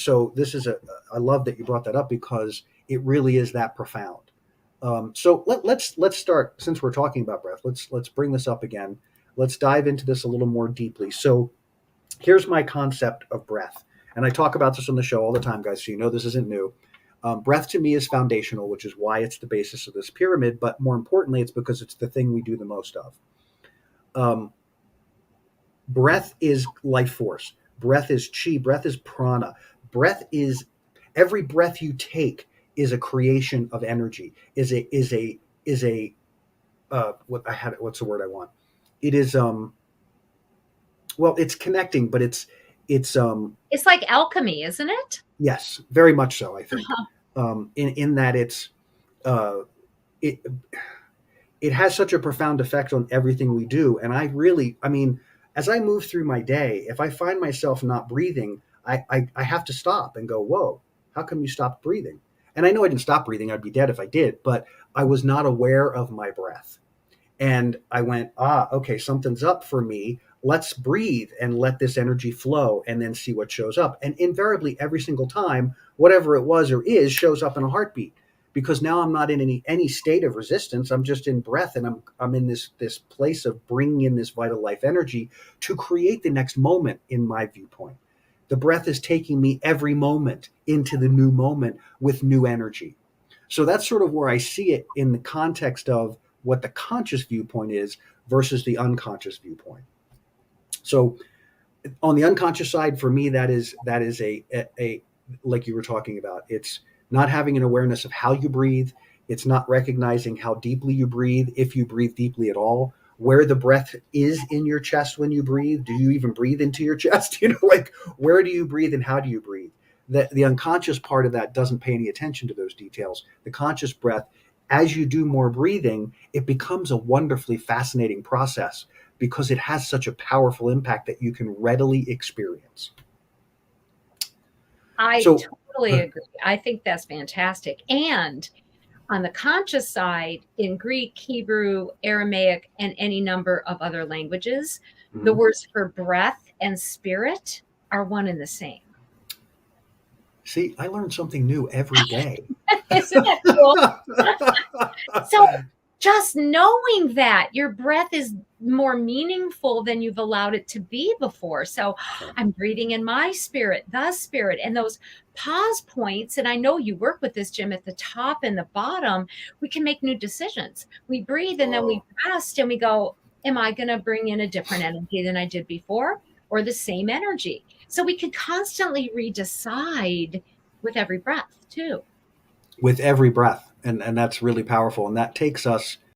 So I love that you brought that up because it really is that profound. So let's start, since we're talking about breath. Let's bring this up again. Let's dive into this a little more deeply. So here's my concept of breath, and I talk about this on the show all the time, guys. So you know this isn't new. Breath to me is foundational, which is why it's the basis of this pyramid. But more importantly, it's because it's the thing we do the most of. Um, Breath is life force. Breath is chi. Breath is prana. Breath is every breath you take is a creation of energy. Is a what I had. What's the word I want? It is well, it's connecting, but it's It's like alchemy, isn't it? yes, very much so. I think Uh-huh. in that uh, it it has such a profound effect on everything we do. And I mean, as I move through my day, if I find myself not breathing, I have to stop and go, whoa, how come you stopped breathing? And I know I didn't stop breathing. I'd be dead if I did, but I was not aware of my breath. And I went, okay, something's up for me. Let's breathe and let this energy flow and then see what shows up. And invariably, every single time, whatever it was or is shows up in a heartbeat, because now I'm not in any state of resistance. I'm just in breath, and I'm in this place of bringing in this vital life energy to create the next moment. In my viewpoint, the breath is taking me every moment into the new moment with new energy. So that's sort of where I see it in the context of what the conscious viewpoint is versus the unconscious viewpoint. So on the unconscious side, for me, that is a like you were talking about. It's not having an awareness of how you breathe. It's not recognizing how deeply you breathe, if you breathe deeply at all, where the breath is in your chest when you breathe. Do you even breathe into your chest? Like, where do you breathe and how do you breathe? The unconscious part of that doesn't pay any attention to those details. The conscious breath, as you do more breathing, it becomes a wonderfully fascinating process because it has such a powerful impact that you can readily experience. I So, totally agree. I think that's fantastic. And on the conscious side, in Greek, Hebrew, Aramaic, and any number of other languages, the mhm. words for breath and spirit are one and the same. See, I learn something new every day. Isn't that cool? So just knowing that your breath is more meaningful than you've allowed it to be before. So Yeah. I'm breathing in my spirit, the spirit, and those pause points. And I know you work with this, Jim, at the top and the bottom. We can make new decisions. We breathe and then we Oh, rest and we go, am I going to bring in a different energy than I did before or the same energy? So we can constantly redecide with every breath, too. with every breath. And that's really powerful. And that takes us